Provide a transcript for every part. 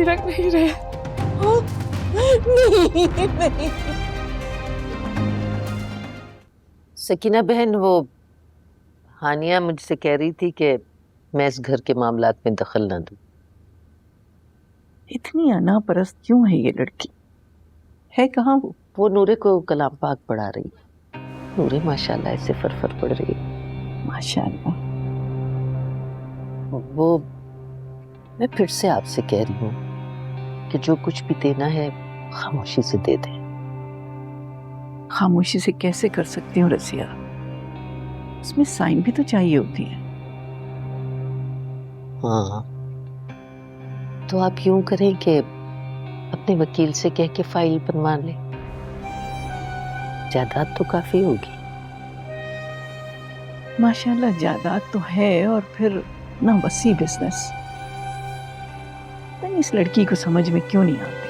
जीरक नहीं रहे। नहीं। सकीना बहन, वो हानिया मुझसे कह रही थी कि मैं इस घर के मामलात में दखल ना दूं। इतनी अनापरस्त क्यों है ये लड़की? है कहाँ वो? वो नूरे को कलाम पाक पढ़ा रही है। नूरे माशाल्लाह ऐसे फरफर पढ़ रही है। माशाल्लाह। वो मैं फिर से आपसे कह रही हूँ कि जो कुछ भी देना है खामोशी से दे दे। खामोशी से कैसे कर सकती हूँ रसिया? उसमें साइन भी तो चाहिए होती है। हाँ, तो आप यूं करें कि अपने वकील से कह के फाइल बनवा लें। जायदाद तो काफी होगी। माशाल्लाह जायदाद तो है, और फिर ना वसी बिजनेस। पता नहीं इस लड़की को समझ में क्यों नहीं आती।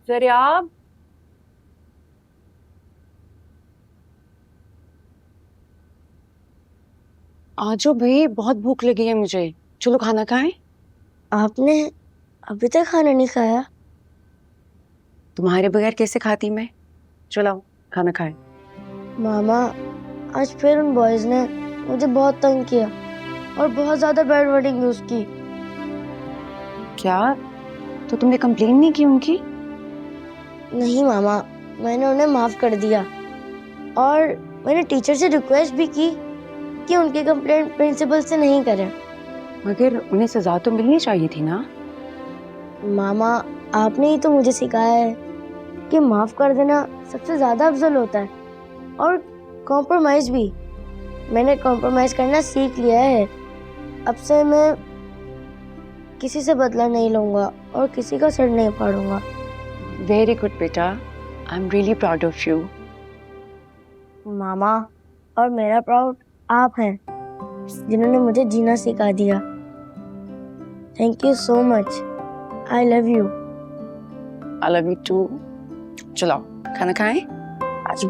ज़रियाब, आ जाओ भाई, बहुत भूख लगी है मुझे। चलो खाना खाएं। आपने अभी तक खाना नहीं खाया? तुम्हारे बगैर कैसे खाती मैं? चलो खाना खाएं। मामा, आज फिर उन बॉयज ने मुझे बहुत तंग किया और बहुत ज्यादा बैड वर्डिंग यूज की। क्या? तो तुमने कंप्लेन नहीं की उनकी? नहीं मामा, मैंने उन्हें माफ कर दिया और मैंने टीचर से रिक्वेस्ट भी की कि उनकी कंप्लेंट प्रिंसिपल से नहीं करें। मगर उन्हें सजा तो मिलनी चाहिए थी ना। मामा, आपने ही तो मुझे सिखाया है कि माफ कर देना सबसे ज्यादा अफजल होता है, और कॉम्प्रोमाइज भी। मैंने कॉम्प्रोमाइज करना सीख लिया है। अब से मैं किसी से बदला नहीं लूंगा और किसी का सर नहीं फाड़ूंगा। वेरी गुड बेटा, I am really proud of you. मामा, और मेरा प्राउड आप हैं जिन्होंने मुझे जीना सिखा दिया। Thank you so much. I love you. I love you too. चलो खाना खाएं। आजू।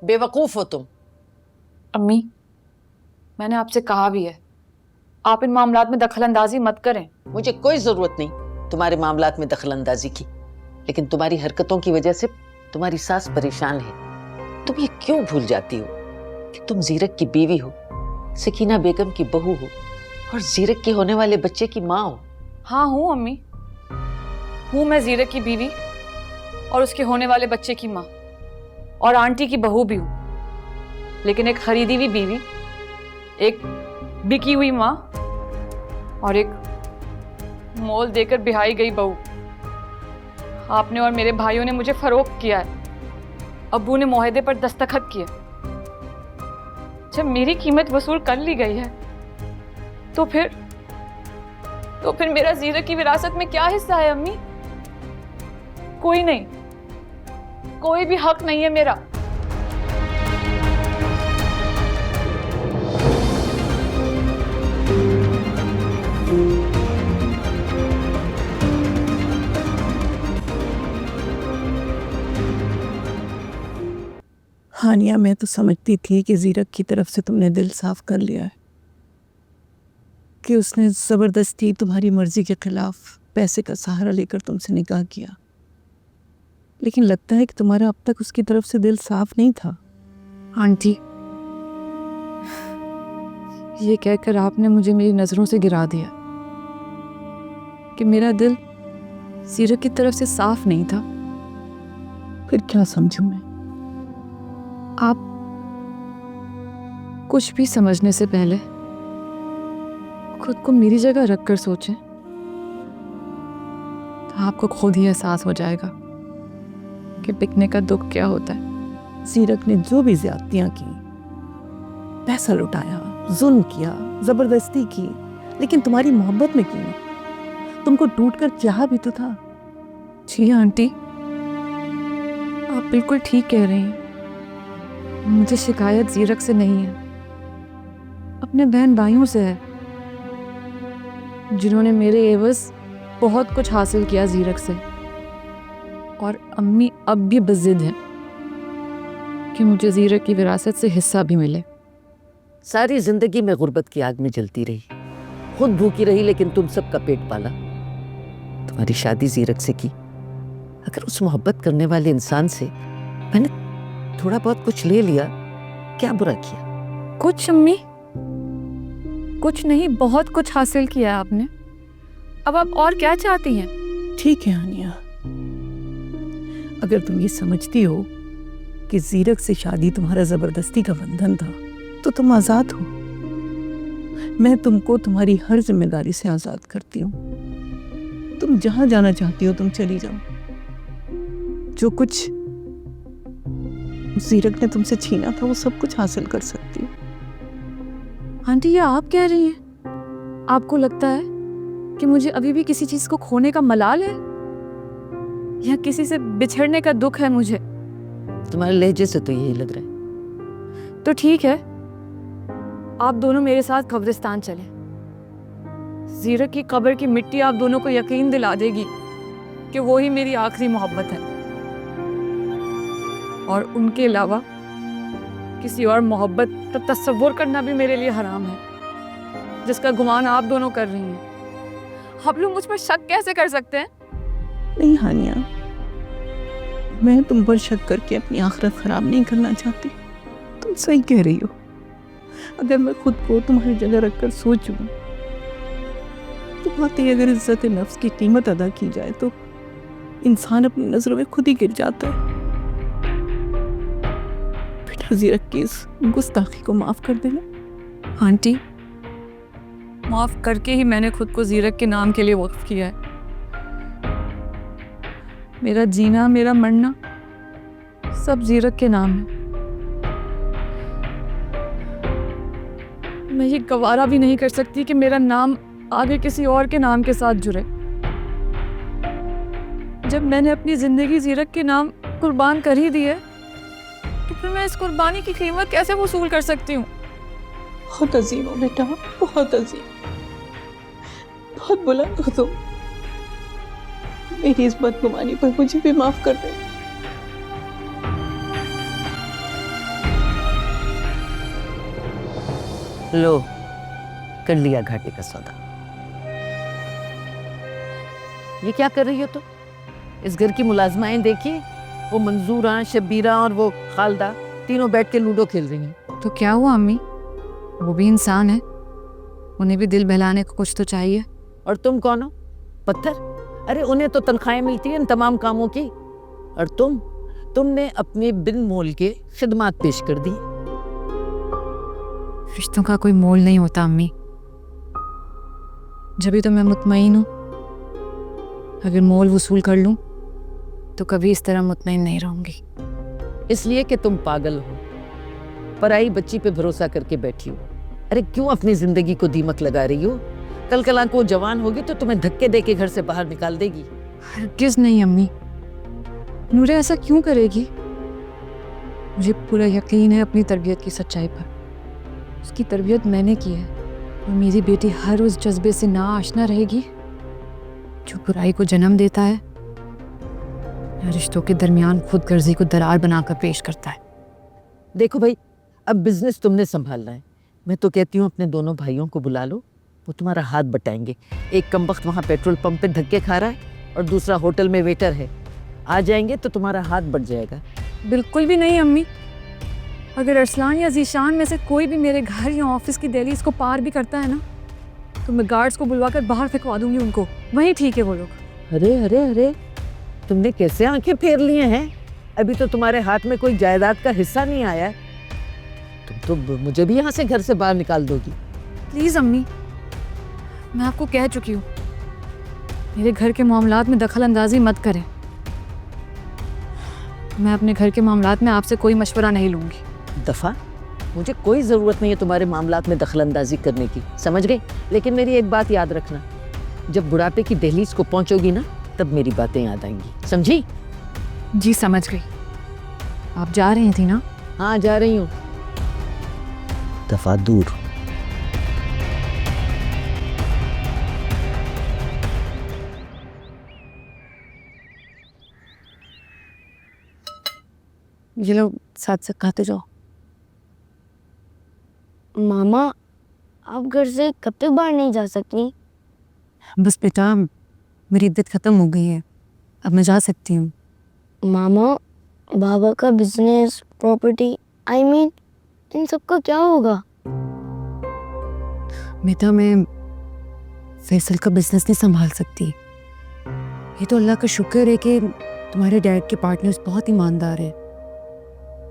बेवकूफ हो तुम। अम्मी, मैंने आपसे कहा भी है, आप इन मामलात में दखल अंदाजी मत करें। मुझे कोई जरूरत नहीं तुम्हारे मामलात में दखल अंदाजी की, लेकिन तुम्हारी हरकतों की वजह से तुम्हारी सास परेशान है। तुम ये क्यों भूल जाती हो कि तुम जीरक की बीवी हो, सकीना बेगम की बहू हो और जीरक के होने वाले बच्चे की माँ हो। हाँ हूँ अम्मी, हूँ मैं जीरक की बीवी और उसके होने वाले बच्चे की माँ और आंटी की बहू भी हूँ, लेकिन एक खरीदी हुई बीवी, एक बिकी हुई माँ और एक मोल देकर बिहाई गई बहू। आपने और मेरे भाइयों ने मुझे फरोख्त किया है। अब्बू ने मुआहदे पर दस्तखत किए। जब मेरी कीमत वसूल कर ली गई है तो फिर मेरा जीरक की विरासत में क्या हिस्सा है अम्मी? कोई नहीं, कोई भी हक नहीं है मेरा। हानिया, मैं तो समझती थी कि जीरक की तरफ से तुमने दिल साफ कर लिया है, कि उसने जबरदस्ती तुम्हारी मर्जी के खिलाफ पैसे का सहारा लेकर तुमसे निकाह किया, लेकिन लगता है कि तुम्हारा अब तक उसकी तरफ से दिल साफ नहीं था। आंटी, ये कहकर आपने मुझे मेरी नजरों से गिरा दिया कि मेरा दिल जीरक की तरफ से साफ नहीं था। फिर क्या समझूं मैं? आप कुछ भी समझने से पहले खुद को मेरी जगह रखकर सोचें, तो आपको खुद ही एहसास हो जाएगा कि बिकने का दुख क्या होता है। जीरक ने जो भी ज्यादतियां की, पैसा लुटाया, जुल्म किया, जबरदस्ती की, लेकिन तुम्हारी मोहब्बत में की ना। तुमको टूट कर चाहा भी तो था। जी आंटी, आप बिल्कुल ठीक कह रही हैं। मुझे शिकायत जीरक से नहीं है, अपने बहन भाइयों से है, जिन्होंने मेरे एवज बहुत कुछ हासिल किया जीरक से। और अम्मी अब भी बज़िद हैं। कि मुझे ज़ीरक की विरासत से हिस्सा भी मिले। सारी जिंदगी में गुर्बत की आग में जलती रही, खुद भूखी रही, लेकिन तुम सबका पेट पाला। तुम्हारी शादी ज़ीरक से की। अगर उस मोहब्बत करने वाले इंसान से मैंने थोड़ा बहुत कुछ ले लिया, क्या बुरा किया? कुछ अम्मी, कुछ नहीं, बहुत कुछ हासिल किया है आपने। अब आप और क्या चाहती हैं? ठीक है हानिया, अगर तुम ये समझती हो कि ज़ीरक से शादी तुम्हारा जबरदस्ती का बंधन था तो तुम आजाद हो। मैं तुमको तुम्हारी हर जिम्मेदारी से आजाद करती हूँ। तुम जहां जाना चाहती हो तुम चली जाओ। जो कुछ ज़ीरक ने तुमसे छीना था वो सब कुछ हासिल कर सकती हो। आंटी, ये आप कह रही हैं? आपको लगता है कि मुझे अभी भी किसी चीज को खोने का मलाल है, या किसी से बिछड़ने का दुख है मुझे? तुम्हारे लहजे से तो यही लग रहा है। तो ठीक है, आप दोनों मेरे साथ कब्रिस्तान चलें। ज़ीरक की कब्र की मिट्टी आप दोनों को यकीन दिला देगी कि वो ही मेरी आखिरी मोहब्बत है, और उनके अलावा किसी और मोहब्बत का तस्वुर करना भी मेरे लिए हराम है, जिसका गुमान आप दोनों कर रही हैं। आप लोग मुझ पर शक कैसे कर सकते हैं? नहीं हानिया, मैं तुम पर शक करके अपनी आखिरत खराब नहीं करना चाहती। तुम सही कह रही हो। अगर मैं खुद को तुम्हारी जगह रखकर सोचूं तो वाकई अगर इज्जत नफ्स की कीमत अदा की जाए तो इंसान अपनी नजरों में खुद ही गिर जाता है। बेटा, ज़ीरक की इस गुस्ताखी को माफ कर देना। आंटी, माफ करके ही मैंने खुद को ज़ीरक के नाम के लिए वक्फ किया है। मेरा जीना, मेरा मरना सब ज़ीरक के नाम है। मैं ये गवारा भी नहीं कर सकती कि मेरा नाम आगे किसी और के नाम के साथ जुड़े। जब मैंने अपनी जिंदगी ज़ीरक के नाम कुर्बान कर ही दी है, तो फिर मैं इस कुर्बानी की कीमत कैसे वसूल कर सकती हूँ? बहुत अजीम हो बेटा, बहुत अजीम, बहुत बुलंद हो तुम। मेरी इस बदगुमानी पर मुझे भी माफ कर दे। लो, कर लिया घाटे का सौदा। ये क्या कर रही हो तुम? इस घर की मुलाजमाएं देखिए, वो मंजूरा, शबीरा और वो खालदा तीनों बैठ के लूडो खेल रही हैं। तो क्या हुआ अम्मी, वो भी इंसान है, उन्हें भी दिल बहलाने को कुछ तो चाहिए। और तुम कौन हो? पत्थर? अरे उन्हें तो तनख्वाहें मिलती हैं इन तमाम कामों की, और तुमने अपने बिन मोल के खिदमात पेश कर दी। रिश्तों का कोई मोल नहीं होता अम्मी, जब तो मैं मुतमईन हूँ। अगर मोल वसूल कर लूँ तो कभी इस तरह मुतमईन नहीं रहूंगी। इसलिए कि तुम पागल हो, पराई बच्ची पे भरोसा करके बैठी हो। अरे क्यों अपनी जिंदगी को दीमक लगा रही हो? कल कल को जवान होगी तो तुम्हें धक्के दे के घर से बाहर निकाल देगी। हरगिज़ नहीं अम्मी, नूरे ऐसा क्यों करेगी? मुझे पूरा यकीन है अपनी तरबियत की सच्चाई पर। उसकी तरबियत मैंने की है, और मेरी बेटी हर उस जज्बे से ना आशना रहेगी जो बुराई को जन्म देता है, या रिश्तों के दरमियान खुद गर्जी को दरार बनाकर पेश करता है। देखो भाई, अब बिजनेस तुमने संभालना है। मैं तो कहती हूँ अपने दोनों भाइयों को बुला लो, वो तुम्हारा हाथ बटाएंगे। एक कमबख्त वहाँ पेट्रोल पंप पे धक्के खा रहा है, और दूसरा होटल में वेटर है। आ जाएंगे तो तुम्हारा हाथ बट जाएगा। बिल्कुल भी नहीं अम्मी, अगर अरसलान या जीशान में से कोई भी मेरे घर या ऑफिस की दहलीज को पार भी करता है ना, तो मैं गार्ड्स को बुलवा कर बाहर फेंकवा दूंगी उनको। वहीं ठीक है वो लोग। अरे अरे अरे, तुमने कैसे आंखें फेर लिए हैं? अभी तो तुम्हारे हाथ में कोई जायदाद का हिस्सा नहीं आया। तुम तो मुझे भी यहाँ से घर से बाहर निकाल दोगी। प्लीज़ अम्मी, मैं आपको कह चुकी हूँ, मेरे घर के मामलात में दखल अंदाजी मत करें। मैं अपने घर के मामलात में आपसे कोई मशवरा नहीं लूँगी। दफा, मुझे कोई ज़रूरत नहीं है तुम्हारे मामलात में दखल अंदाजी करने की, समझ गई? लेकिन मेरी एक बात याद रखना, जब बुढ़ापे की दहलीज को पहुँचोगी ना, तब मेरी बातें याद आएंगी, समझी? जी समझ गई। आप जा रही थी ना? हाँ जा रही हूँ। दफा दूर। ये लो साथ साथ खाते जाओ। मामा आप घर से कब तक बाहर नहीं जा सकती? बस बेटा मेरी इद्दत खत्म हो गई है, अब मैं जा सकती हूँ। मामा बाबा का business, property, I mean in सब का क्या होगा? बेटा मैं फैसल का बिजनेस नहीं संभाल सकती। ये तो अल्लाह का शुक्र है कि तुम्हारे डैड के पार्टनर्स बहुत ईमानदार है।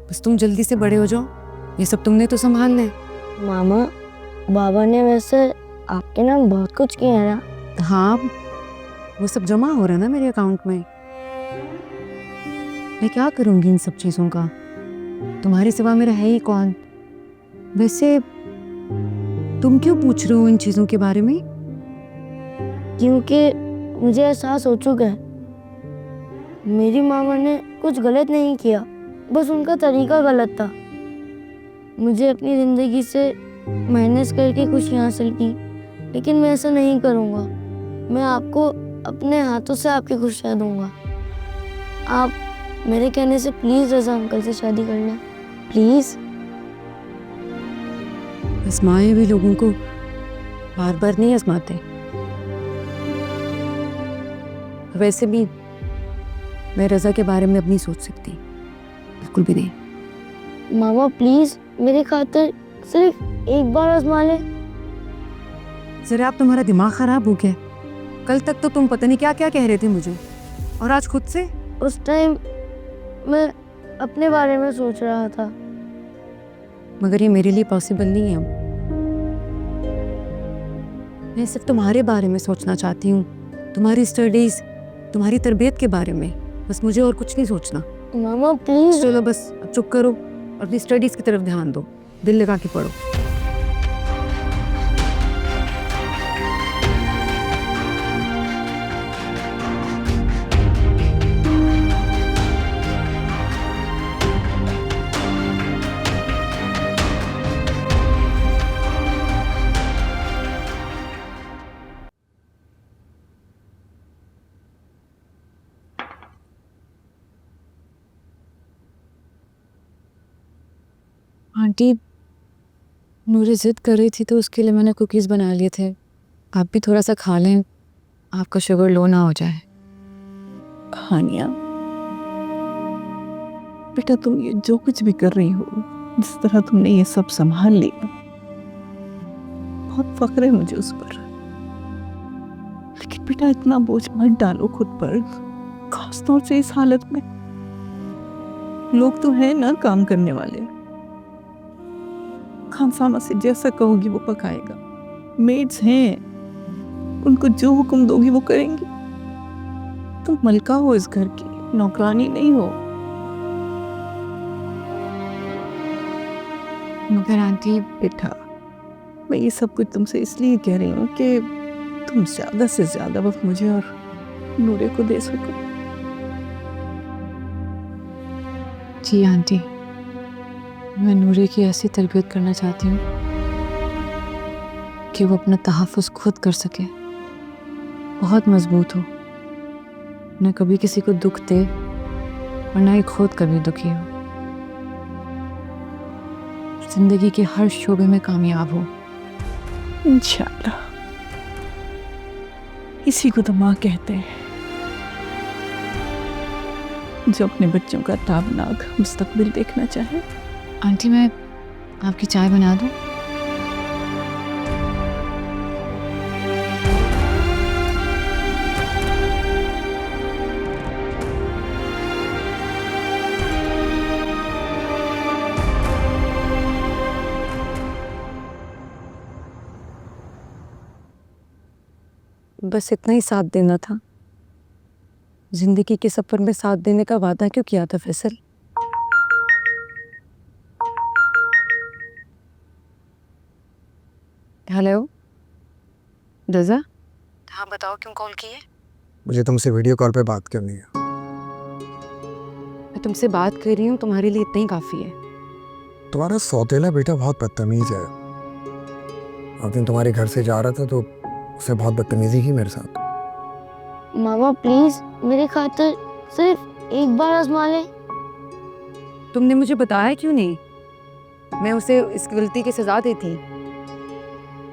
बस तुम जल्दी से बड़े हो जाओ, ये सब तुमने तो संभालना है। मामा बाबा ने वैसे आपके नाम बहुत कुछ किया है ना? हाँ वो सब जमा हो रहा है ना मेरे अकाउंट में। मैं क्या करूँगी इन सब चीज़ों का, तुम्हारे सिवा मेरा है ही कौन। वैसे तुम क्यों पूछ रहे हो इन चीज़ों के बारे में? क्योंकि मुझे एहसास हो चुका है मेरी मामा ने कुछ गलत नहीं किया, बस उनका तरीका गलत था। मुझे अपनी ज़िंदगी से मेहनत करके खुशियाँ हासिल की, लेकिन मैं ऐसा नहीं करूँगा। मैं आपको अपने हाथों से आपकी खुशियाँ दूँगा। आप मेरे कहने से प्लीज़ रज़ा अंकल से शादी कर लें, प्लीज़। आजमाए हुए लोगों को बार बार नहीं आजमाते। वैसे भी मैं रज़ा के बारे में अब नहीं सोच सकती, बिल्कुल भी नहीं। मामा प्लीज़ मेरी खातिर सिर्फ एक बार आजमा लें। जरा आप तुम्हारा दिमाग खराब हो गया। कल तक तो तुम पता नहीं क्या क्या कह रहे थे मुझे, और आज खुद से। उस टाइम मैं अपने बारे में सोच रहा था। मगर ये मेरे लिए पॉसिबल नहीं है। मैं सिर्फ तुम्हारे बारे में सोचना चाहती हूँ, तुम्हारी स्टडीज, तुम्हारी तरबियत के बारे में, बस मुझे और कुछ नहीं सोचना। मामा प्लीज़। चलो बस अब चुप करो और अपनी स्टडीज की तरफ ध्यान दो, दिल लगा के पढ़ो। आंटी नूरी जिद कर रही थी तो उसके लिए मैंने कुकीज़ बना लिए थे। आप भी थोड़ा सा खा लें, आपका शुगर लो ना हो जाए। हानिया बेटा, तुम ये जो कुछ भी कर रही हो, जिस तरह तुमने ये सब संभाल लिया, बहुत फख्र है मुझे उस पर। लेकिन बेटा इतना बोझ मत डालो खुद पर, खासतौर से इस हालत में। लोग तो हैं ना काम करने वाले, खानसामा से जैसा कहोगी वो पकाएगा। मेड्स हैं, उनको जो हुक्म दोगी वो करेंगी। तुम मलका हो इस घर की, नौकरानी नहीं हो। मगर आंटी बेटा मैं ये सब कुछ तुमसे इसलिए कह रही हूँ कि तुम ज्यादा से ज्यादा वक्त मुझे और नूरे को दे सको। जी आंटी, मैं नूरे की ऐसी तरबियत करना चाहती हूँ कि वो अपना तहफ़्फ़ुज़ खुद कर सके, बहुत मजबूत हो, न कभी किसी को दुख दे और न ही खुद कभी दुखी हो, जिंदगी के हर शोबे में कामयाब हो। इंशाल्लाह, इसी को तो माँ कहते हैं, जो अपने बच्चों का ताबनाक मुस्तकबिल देखना चाहे। आंटी मैं आपकी चाय बना दूँ? बस इतना ही साथ देना था। जिंदगी के सफर में साथ देने का वादा क्यों किया था फैसल? हेलो रज़ा, हाँ बताओ क्यों कॉल की है? मुझे तुमसे वीडियो कॉल पे बात करनी है। मैं तुमसे बात कर रही हूँ, तुम्हारे लिए इतना ही काफ़ी है। तुम्हारा सौतेला बेटा बहुत बदतमीज है। उस दिन तुम्हारे घर से जा रहा था तो उसे बहुत बदतमीजी की मेरे साथ। मामा प्लीज़ मेरी खातिर सिर्फ एक बार आजमा लें। तुमने मुझे बताया क्यों नहीं? मैं उसे इस गलती की सजा देती।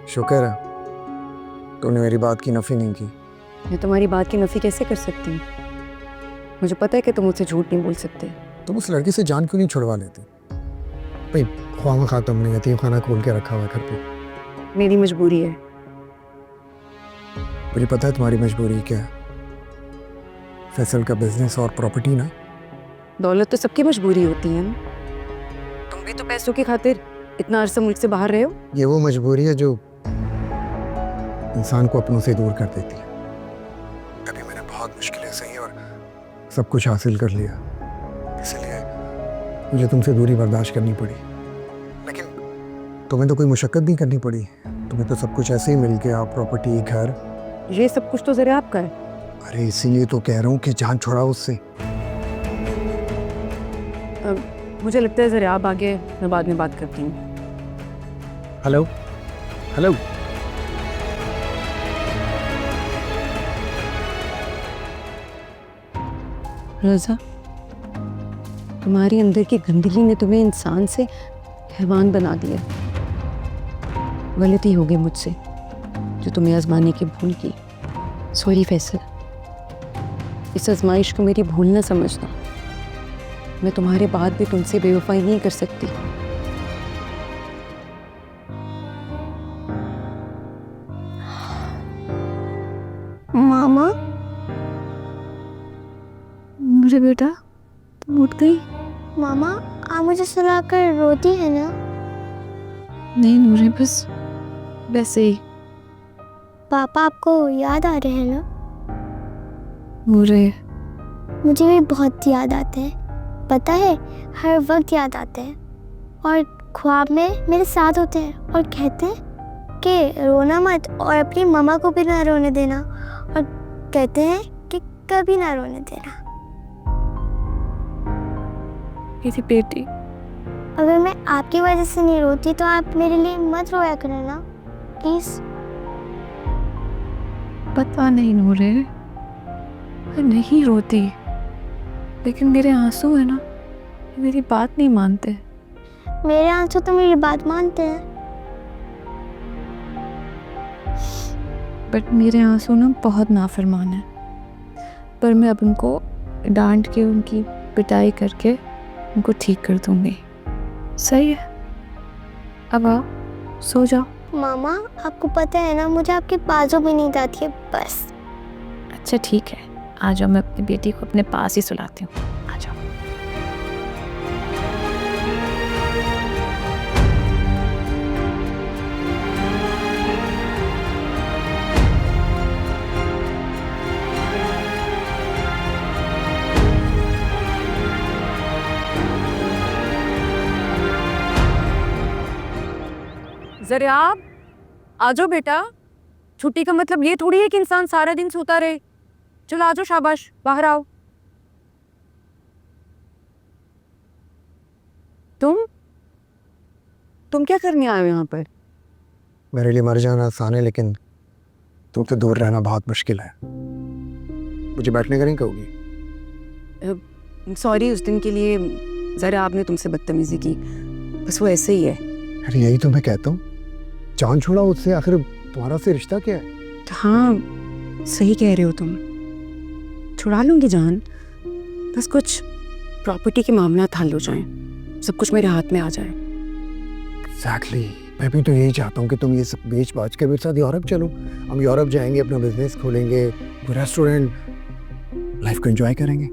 शुक्र है तूने मेरी बात की नफी नहीं की। मैं तुम्हारी बात की नफी कैसे कर सकती हूँ? मुझे पता है कि तुम मुझसे झूठ नहीं बोल सकते। तुम उस लड़की से जान क्यों नहीं छुड़वा लेती? भाई ख्वाम खा तुमने यतीम खाना खोल के रखा हुआ है घर पे। मेरी मजबूरी है। मुझे पता है तुम्हारी मजबूरी क्या है। फैसल का बिजनेस और प्रॉपर्टी ना। दौलत तो सबकी मजबूरी होती है ना। तुम भी तो पैसों की खातिर इतना अरसा मुल्क से बाहर रहे हो। ये वो मजबूरी है जो इंसान को अपनों से दूर कर देती है। अभी मैंने बहुत मुश्किलें सही और सब कुछ हासिल कर लिया, इसलिए मुझे तुमसे दूरी बर्दाश्त करनी पड़ी। लेकिन तुम्हें तो कोई मुशक्कत नहीं करनी पड़ी। तुम्हें तो सब कुछ ऐसे ही मिल गया, प्रॉपर्टी, घर। ये सब कुछ तो जरा आपका है। अरे इसीलिए तो कह रहा हूँ कि जान छुड़ाओ उससे। मुझे लगता है जरा आप आगे, मैं बाद में बात करती हूँ। Hello hello. रज़ा, तुम्हारी अंदर की गंदगी ने तुम्हें इंसान से हैवान बना दिया। गलती हो गई मुझसे जो तुम्हें आजमाने की भूल की। सॉरी फैसल, इस आजमाइश को मेरी भूल न समझना। मैं तुम्हारे बाद भी तुमसे बेवफाई नहीं कर सकती। मामा, मुझे बेटा तुम उठ गई? मामा आप मुझे सुलाकर रोती है ना? नहीं नूरे, बस वैसे ही। पापा आपको याद आ रहे हैं ना? नूरे, मुझे भी बहुत याद आते हैं, पता है, हर वक्त याद आते हैं। और ख्वाब में मेरे साथ होते हैं और कहते हैं कि रोना मत और अपनी मम्मा को भी ना रोने देना, और कहते हैं कि कभी ना रोने देना। मेरी बेटी, अगर मैं आपकी वजह से नहीं रोती तो आप मेरे लिए मत रोया करें ना, प्लीज। पता नहीं नूरे, मैं नहीं रोती, लेकिन मेरे आंसू है ना, ये मेरी बात नहीं मानते। मेरे आंसू तो मेरी बात मानते हैं। बट मेरे आंसू ना बहुत नाफरमान है। पर मैं अब उनको डांट के, उनकी पिटाई करके उनको ठीक कर दूंगी। सही है, अब आओ सो जाओ। मामा आपको पता है ना, मुझे आपके बाजू भी नींद आती है बस। अच्छा ठीक है, आ जाओ, मैं अपनी बेटी को अपने पास ही सुलाती हूँ। आ जाओ। जरा आप आ जाओ बेटा। छुट्टी का मतलब ये थोड़ी है कि इंसान सारा दिन सोता रहे। चलो आ जाओ, शाबाश, बाहर आओ। तुम क्या करने आए हो यहाँ पर? मेरे लिए मर जाना आसान है, लेकिन तुमसे दूर रहना बहुत मुश्किल है। मुझे बैठने का नहीं कहोगी? सॉरी उस दिन के लिए जरा आपने तुमसे बदतमीजी की, बस वो ऐसे ही है। अरे यही तो मैं कहता हूँ, जान छोड़ा उससे। आखिर तुम्हारा से रिश्ता क्या है? हाँ सही कह रहे हो तुम, छुड़ा लूंगी जान, बस कुछ प्रॉपर्टी के मामला हल हो जाएं, सब कुछ मेरे हाथ में आ जाए। एग्जैक्टली, मैं भी तो यही चाहता हूँ कि तुम ये सब बेच बाच के मेरे साथ यूरोप चलो। हम यूरोप जाएंगे, अपना बिजनेस खोलेंगे, रेस्टोरेंट, लाइफ को एंजॉय करेंगे।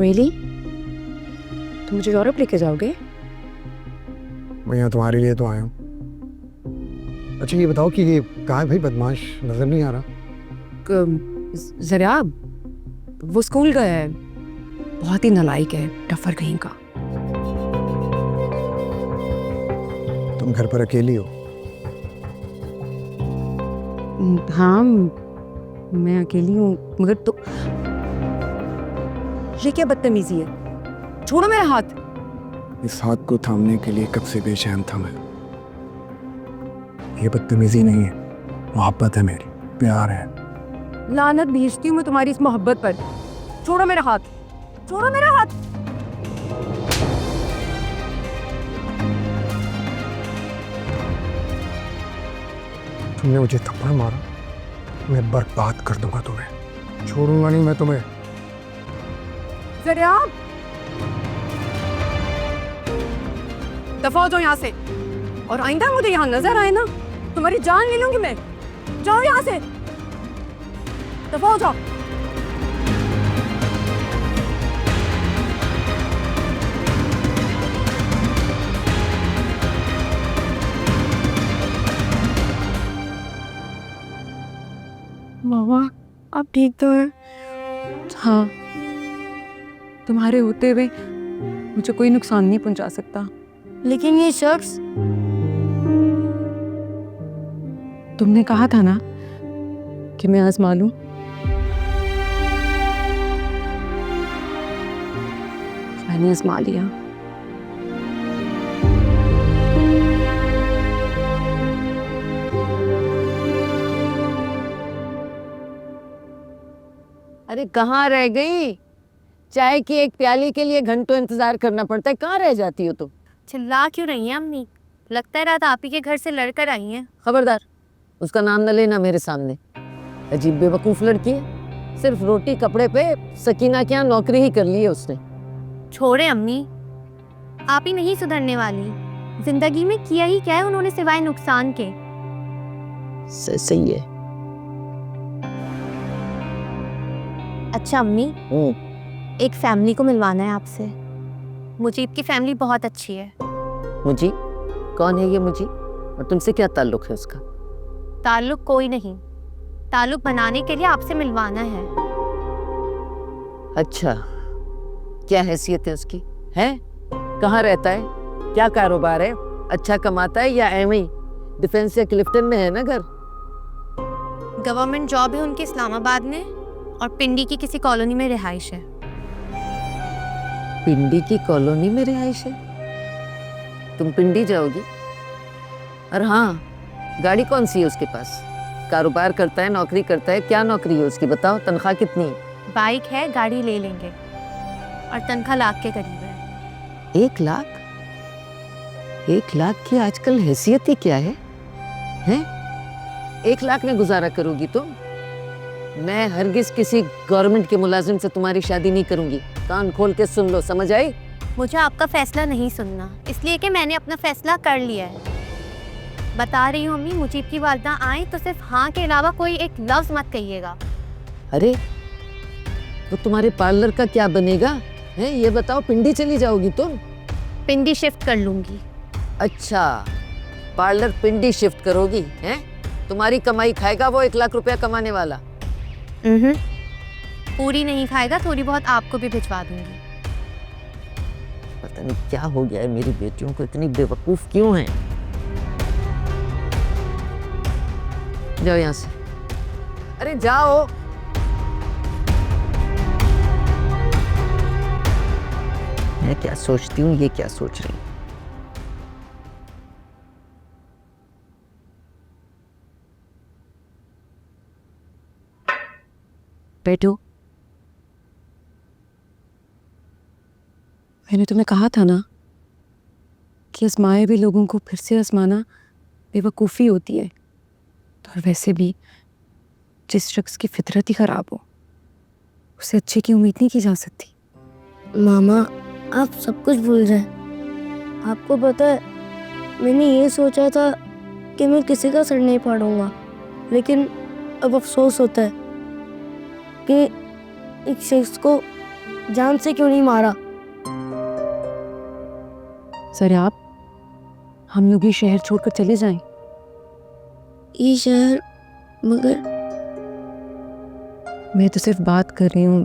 रियली? तुम मुझे यूरोप लेके जाओगे? मैं यहाँ तुम्हारे लिए तो आया हूँ। अच्छा ये बताओ कि ये कहाँ है भाई बदमाश, नजर नहीं आ रहा? जरा वो स्कूल गया है, बहुत ही नालायक है, टफर कहीं का। तुम घर पर अकेली हो? हाँ मैं अकेली हूँ, मगर तो ये क्या बदतमीजी है? छोड़ो मेरा हाथ। इस हाथ को थामने के लिए कब से बेचैन था मैं। ये बदतमीजी नहीं है, मोहब्बत है मेरी, प्यार है। लानत भेजती हूँ मैं तुम्हारी इस मोहब्बत पर। छोड़ो मेरा हाथ, छोड़ो मेरा हाथ। तुमने मुझे थप्पड़ मारा, मैं बर्बाद कर दूंगा तुम्हें, छोड़ूंगा नहीं मैं तुम्हें। जरा दफा हो जाओ यहाँ से, और आइंदा मुझे यहाँ नजर आए ना, तुम्हारी जान ले लूंगी मैं। जाओ यहाँ से, दफा हो जाओ। मामा, आप ठीक तो हैं? हाँ, तुम्हारे होते हुए मुझे कोई नुकसान नहीं पहुंचा सकता। लेकिन ये शख्स, तुमने कहा था ना कि मैं आजमा लूं। मैंने आजमा लिया। अरे कहाँ रह गई? चाय की एक प्याली के लिए घंटों इंतजार करना पड़ता है, कहाँ रह जाती हो तुम? चिल्ला क्यों रही हैं अम्मी? लगता है रात आप ही के घर से लड़कर आई हैं। खबरदार, उसका नाम न लेना मेरे सामने। अजीब बेवकूफ लड़की है, सिर्फ रोटी कपड़े पे सकीना के यहाँ नौकरी ही कर ली है उसने। छोड़े अम्मी, आप ही नहीं सुधरने वाली। जिंदगी में किया ही क्या है उन्होंने सिवाय नुकसान के। सही है। अच्छा अम्मी, एक फैमिली को मिलवाना है आपसे। मुजीब की फैमिली बहुत अच्छी है। मुझी? कौन है ये मुझी? और तुमसे क्या ताल्लुक है उसका? ताल्लुक कोई नहीं, ताल्लुक बनाने के लिए आपसे मिलवाना है। अच्छा, क्या हैसियत है उसकी? है? कहाँ रहता है? क्या कारोबार है? अच्छा कमाता है या एवं ही? डिफेंस या क्लिफ्टन में है ना घर? गवर्नमेंट जॉब है उनकी इस्लामाबाद में, और पिंडी की किसी कॉलोनी में रिहाइश है। पिंडी की कॉलोनी में रिहाइश है? तुम पिंडी जाओगी? और हाँ, गाड़ी कौन सी है उसके पास? कारोबार करता है, नौकरी करता है? क्या नौकरी है उसकी, बताओ? तनख्वाह कितनी है? बाइक है, गाड़ी ले लेंगे, और तनख्वाह लाख के करीब है। 1 लाख? 1 लाख की आजकल हैसियत ही क्या है? हैं? 1 लाख में गुजारा करोगी तुम? मैं हरगिज किसी गवर्नमेंट के मुलाजिम से तुम्हारी शादी नहीं करूंगी। कान खोल के सुन लो, समझ आई? मुझे आपका फैसला नहीं सुनना, इसलिए कि मैंने अपना फैसला कर लिया है। बता रही हूँ अम्मी, मुजीब की वालिदा आए तो सिर्फ हाँ के अलावा कोई एक लफ्ज मत कहिएगा। अरे तो तुम्हारे पार्लर का क्या बनेगा? हैं, ये बताओ, पिंडी चली जाओगी तुम? पिंडी शिफ्ट कर लूंगी। अच्छा, पार्लर पिंडी शिफ्ट करोगी? हैं? तुम्हारी कमाई खाएगा वो 1 लाख रुपया कमाने वाला? पूरी नहीं खाएगा, थोड़ी बहुत आपको भी भिजवा दूंगी। पता नहीं क्या हो गया है मेरी बेटियों को, इतनी बेवकूफ क्यों हैं? जाओ यहाँ से। अरे जाओ। मैं क्या सोचती हूँ, ये क्या सोच रही? बैठो। मैंने तुम्हें कहा था ना कि आजमाए भी लोगों को फिर से आजमाना बेवकूफ़ी होती है। और वैसे भी जिस शख्स की फितरत ही ख़राब हो, उसे अच्छे की उम्मीद नहीं की जा सकती। मामा आप सब कुछ भूल जाए। आपको पता है, मैंने ये सोचा था कि मैं किसी का सर नहीं फाड़ूंगा, लेकिन अब अफसोस होता है कि एक शख्स को जान से क्यों नहीं मारा। सर आप, हम लोग ये शहर छोड़कर चले जाएं। ये शहर, मगर मैं तो सिर्फ बात कर रही हूँ,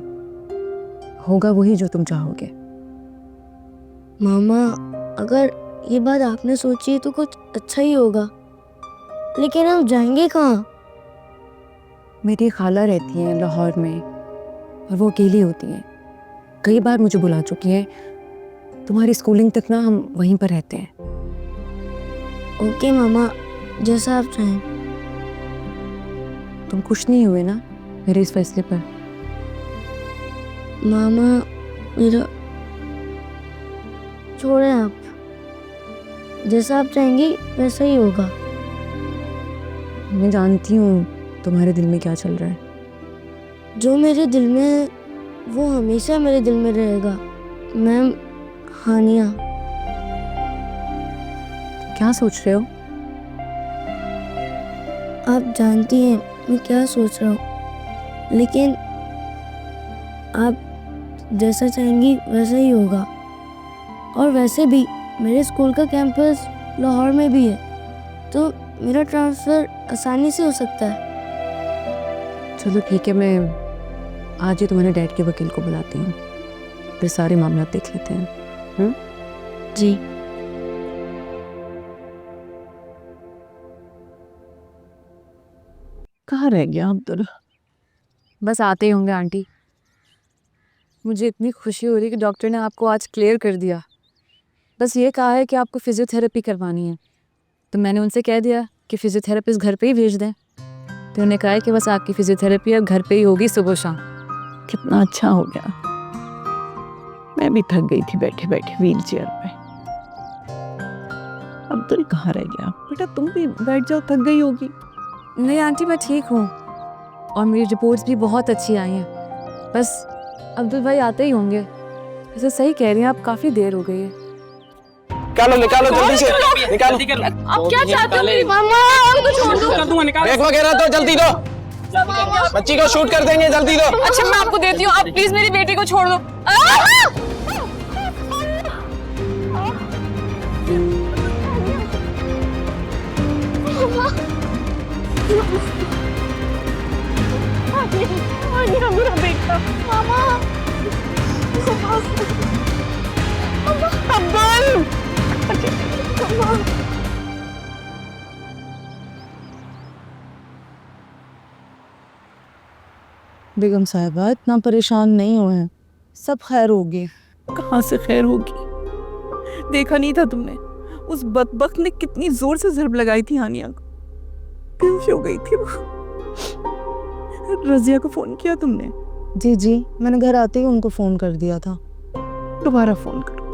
होगा वही जो तुम चाहोगे। मामा अगर ये बात आपने सोची तो कुछ अच्छा ही होगा, लेकिन हम जाएंगे कहाँ? मेरी खाला रहती हैं लाहौर में, और वो अकेली होती हैं। कई बार मुझे बुला चुकी हैं। तुम्हारी स्कूलिंग तक ना हम वहीं पर रहते हैं। ओके मामा, जैसा आप चाहें। तुम खुश नहीं हुए ना मेरे इस फैसले पर? मामा मेरा, छोड़ें आप, जैसा आप चाहेंगी वैसा ही होगा। मैं जानती हूँ तुम्हारे दिल में क्या चल रहा है। जो मेरे दिल में है वो हमेशा मेरे दिल में रहेगा मैम। हानिया, क्या सोच रहे हो? आप जानती हैं मैं क्या सोच रहा हूँ, लेकिन आप जैसा चाहेंगी वैसा ही होगा। और वैसे भी मेरे स्कूल का कैंपस लाहौर में भी है, तो मेरा ट्रांसफ़र आसानी से हो सकता है। चलो ठीक है, मैं आज ही तुम्हारे डैड के वकील को बुलाती हूँ, फिर सारे मामला देख लेते हैं। जी। कहाँ रह गया अब्दुल? बस आते ही होंगे आंटी। मुझे इतनी खुशी हो रही है कि डॉक्टर ने आपको आज क्लियर कर दिया। बस ये कहा है कि आपको फिजियोथेरेपी करवानी है, तो मैंने उनसे कह दिया कि फिजियोथेरेपिस्ट घर पे ही भेज दें। तो उन्होंने कहा है कि बस आपकी फिजियोथेरेपी अब घर पे ही होगी सुबह शाम। कितना अच्छा हो गया। मैं भी थक गई थी बैठे बैठे व्हील चेयर पे। अब्दुल कहाँ रह गया? बेटा तुम भी बैठ जाओ, थक गई होगी। नहीं आंटी, मैं ठीक हूँ और मेरी रिपोर्ट्स भी बहुत अच्छी आई हैं। बस अब्दुल भाई आते ही होंगे। वैसे सही कह रही हैं आप, काफ़ी देर हो गई है। निकालो निकालो जल्दी से निकालो। आप क्या चाहते हो मेरी मामा? तो छोड़ दो। ब्रेक वगैरह दो, जल्दी दो। बच्ची को शूट कर देंगे, जल्दी दो। अच्छा मैं आपको देती हूँ, आप प्लीज मेरी बेटी को छोड़ दो। मेरा बेटा मामा। बेगम साहिबा इतना परेशान नहीं हुए हैं, सब खैर होगी। कहाँ से खैर होगी? देखा नहीं था तुमने उस बदबख्त ने कितनी जोर से ज़रब लगाई थी हानिया को? बेहोश हो गई थी वो। रजिया को फोन किया तुमने? जी, मैंने घर आते ही उनको फ़ोन कर दिया था। दोबारा फोन करो।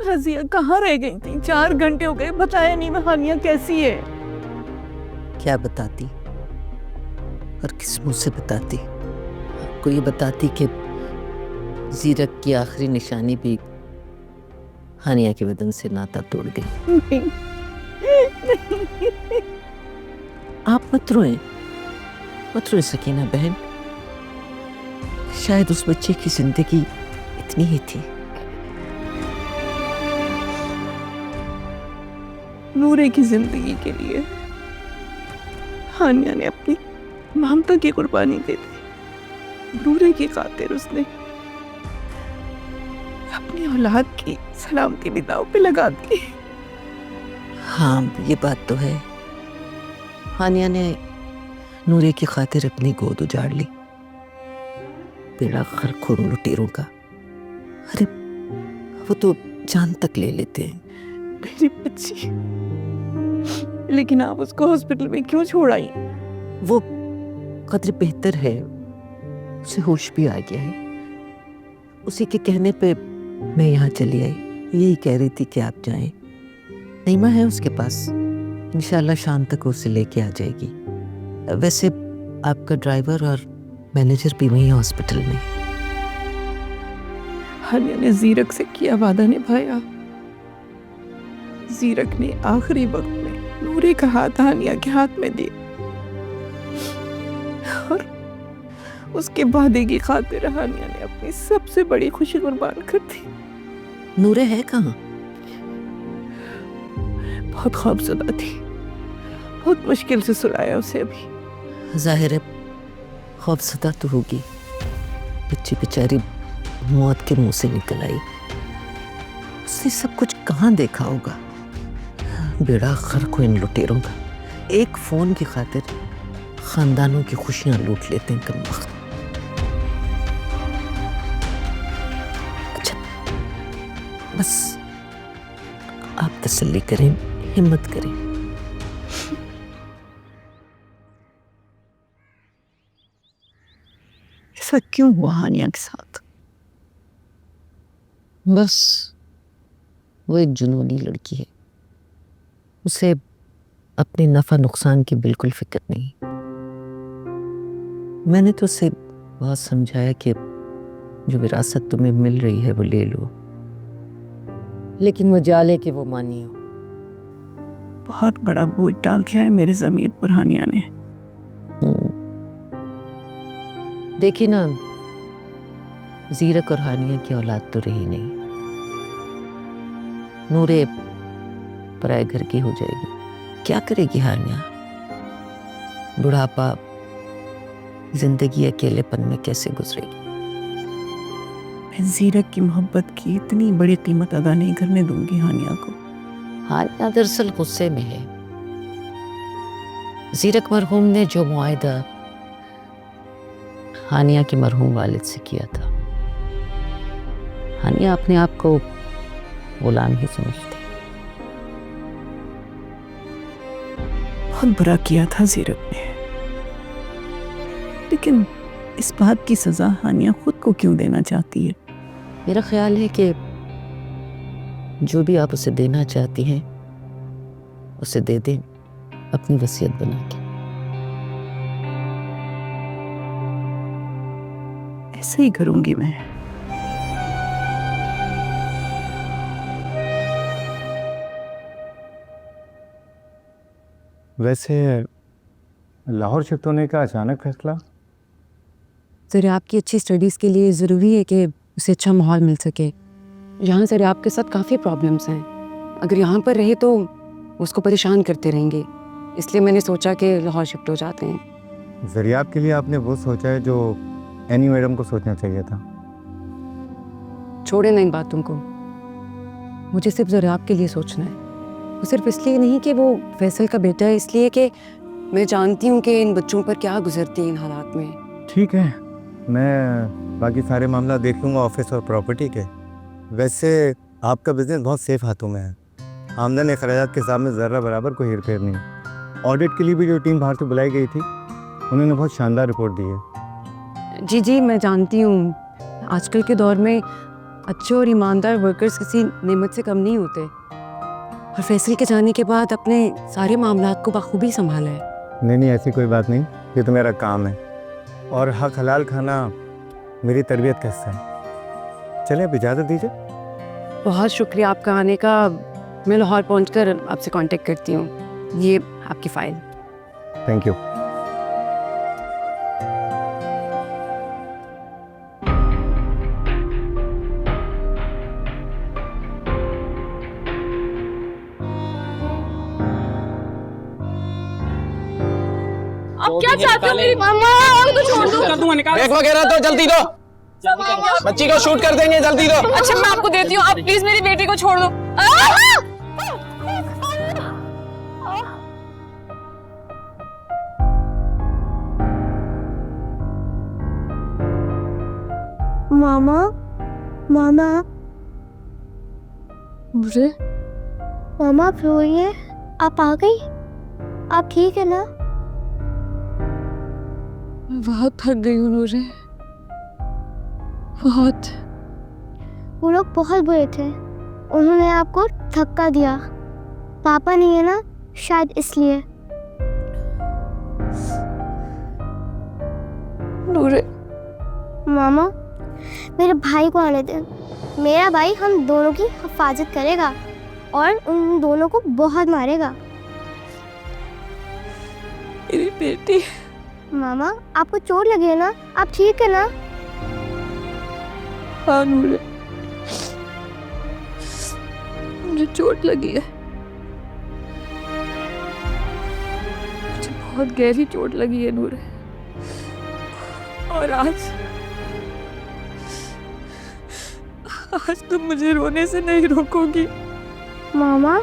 रजिया कहाँ रह गई थी? 4 घंटे हो गए, बताया नहीं मैं हानिया कैसी है। क्या बताती और किस मुंह से बताती? आपको ये बताती कि जीरक की आखिरी निशानी भी हानिया के बदन से नाता तोड़ गई। आप मत रोए सकीना बहन। शायद उस बच्चे की जिंदगी इतनी ही थी। नूरे की जिंदगी के लिए हानिया ने अपनी ममता की कुर्बानी दे दी। नूरे की खातिर उसने अपनी औलाद की सलामती भी दांव पे लगा दी। हाँ ये बात तो है। हानिया ने नूरे की खातिर अपनी गोद उजाड़ ली। बेड़ा गर्क उन लुटेरों का। अरे वो तो जान तक ले लेते हैं। मेरी बच्ची, लेकिन आप उसको हॉस्पिटल में क्यों छोड़ आई? वो कदर बेहतर है, उसे होश भी आ गया है। उसी के कहने पे मैं यहाँ चली आई। यही कह रही थी कि आप जाएं। नईमा है उसके पास, इंशाल्लाह शाम तक उसे लेके आ जाएगी। वैसे आपका ड्राइवर और मैनेजर भी वहीं हॉस्पिटल में। हानिया ने जीरक से किया वादा निभाया। जीरक ने आखिरी वक्त में नूरे का हाथ हानिया के हाथ में दिया और उसके वादे की खातिर हानिया ने अपनी सबसे बड़ी खुशी कुर्बान कर दी। नूरे है कहाँ? बहुत खौफजदा थी, बहुत मुश्किल से सुलाया उसे अभी। जाहिर है खौफजदा तो होगी। बच्ची बेचारी मौत के मुंह से निकल आई। उसने सब कुछ कहाँ देखा होगा। बेड़ा गर्क हो इन लुटेरों का। एक फोन की खातिर खानदानों की खुशियां लूट लेते हैं कमबख्त। अच्छा बस आप तसल्ली करें, हिम्मत करें। ऐसा क्यों हुआ हानिया के साथ? बस वो एक जुनूनी लड़की है, उसे अपने नफा नुकसान की बिल्कुल फिक्र नहीं। मैंने तो उसे बहुत समझाया कि जो विरासत तुम्हें मिल रही है वो ले लो, लेकिन वो जाले कि वो मानी हो। बहुत बड़ा बोझ डाल दिया है मेरे ज़मीर पर हानिया ने। देखी ना, जीरक और हानिया की औलाद तो रही नहीं, नूरे पराए घर की हो जाएगी। क्या करेगी हानिया? बुढ़ापा, जिंदगी अकेलेपन में कैसे गुजरेगी? मैं जीरक की मोहब्बत की इतनी बड़ी कीमत अदा नहीं करने दूंगी हानिया को। हानिया दरअसल गुस्से में है। जीरक मरहूम ने जो मुआहदा हानिया के मरहूम वालिद से किया था, हानिया अपने आप को गुलाम ही समझती। बहुत बुरा किया था जीरक ने, लेकिन इस बात की सजा हानिया खुद को क्यों देना चाहती है? मेरा ख्याल है कि जो भी आप उसे देना चाहती हैं उसे दे दें, अपनी वसीयत बना के। ऐसे ही करूंगी मैं। वैसे लाहौर शिफ्ट होने का अचानक फैसला? ज़रा आपकी अच्छी स्टडीज़ के लिए ज़रूरी है कि उसे अच्छा माहौल मिल सके। यहाँ ज़रा आपके साथ काफ़ी प्रॉब्लम्स हैं, अगर यहाँ पर रहे तो उसको परेशान करते रहेंगे, इसलिए मैंने सोचा कि लाहौर शिफ्ट हो जाते हैं। ज़रियाब के लिए आपने वो सोचा है जो एनी मैडम को सोचना चाहिए था। छोड़े ना इन बातों को, मुझे सिर्फ ज़रियाब के लिए सोचना है। वो सिर्फ इसलिए नहीं कि वो फैसल का बेटा है, इसलिए कि मैं जानती हूँ कि इन बच्चों पर क्या गुजरती है इन हालात में। ठीक है, मैं बाकी सारे मामला देख लूँगा ऑफिस और प्रॉपर्टी के। वैसे आपका बिजनेस बहुत सेफ हाथों में है, आमदन अखराजात के हिसाब में ज़र्रा बराबर कोई हेरफेर नहीं। ऑडिट के लिए भी जो टीम बाहर से बुलाई गई थी उन्होंने बहुत शानदार रिपोर्ट दी है। जी जी मैं जानती हूँ, आजकल के दौर में अच्छे और ईमानदार वर्कर्स किसी नेमत से कम नहीं होते, और फैसल के जाने के बाद अपने सारे मामलात को बखूबी संभाला है। नहीं, ऐसी कोई बात नहीं, ये तो मेरा काम है और हक हलाल खाना मेरी तरबियत का हिस्सा है। चलें, अब इजाज़त दीजिए। बहुत शुक्रिया आपका आने का। मैं लाहौर पहुंचकर आपसे कांटेक्ट करती हूँ। ये आपकी फ़ाइल। Thank you. अब क्या चाहते हो मेरी मामा? तो छोड़ दो। बैग वगैरह तो जल्दी दो, बच्ची को शूट कर देंगे, जल्दी दो। अच्छा मैं आपको देती हूँ, आप प्लीज मेरी बेटी को छोड़ दो। मामा, मामा, मुझे मामा आप रोइए? आप आ गई? आप ठीक है ना? बहुत थक गई हूँ नूरे, बहुत। वो लोग बहुत बुरे थे, उन्होंने आपको धक्का दिया। पापा नहीं है ना, शायद इसलिए। नूरे मामा, मेरे भाई को आने दे। मेरा भाई हम दोनों की हिफाजत करेगा और उन दोनों को बहुत मारेगा। मेरी बेटी। मामा, आपको चोट लगी है ना? आप ठीक है ना? हाँ नूरे, मुझे चोट लगी है, मुझे बहुत गहरी चोट लगी है नूरे, और आज तुम मुझे रोने से नहीं रोकोगी। मामा,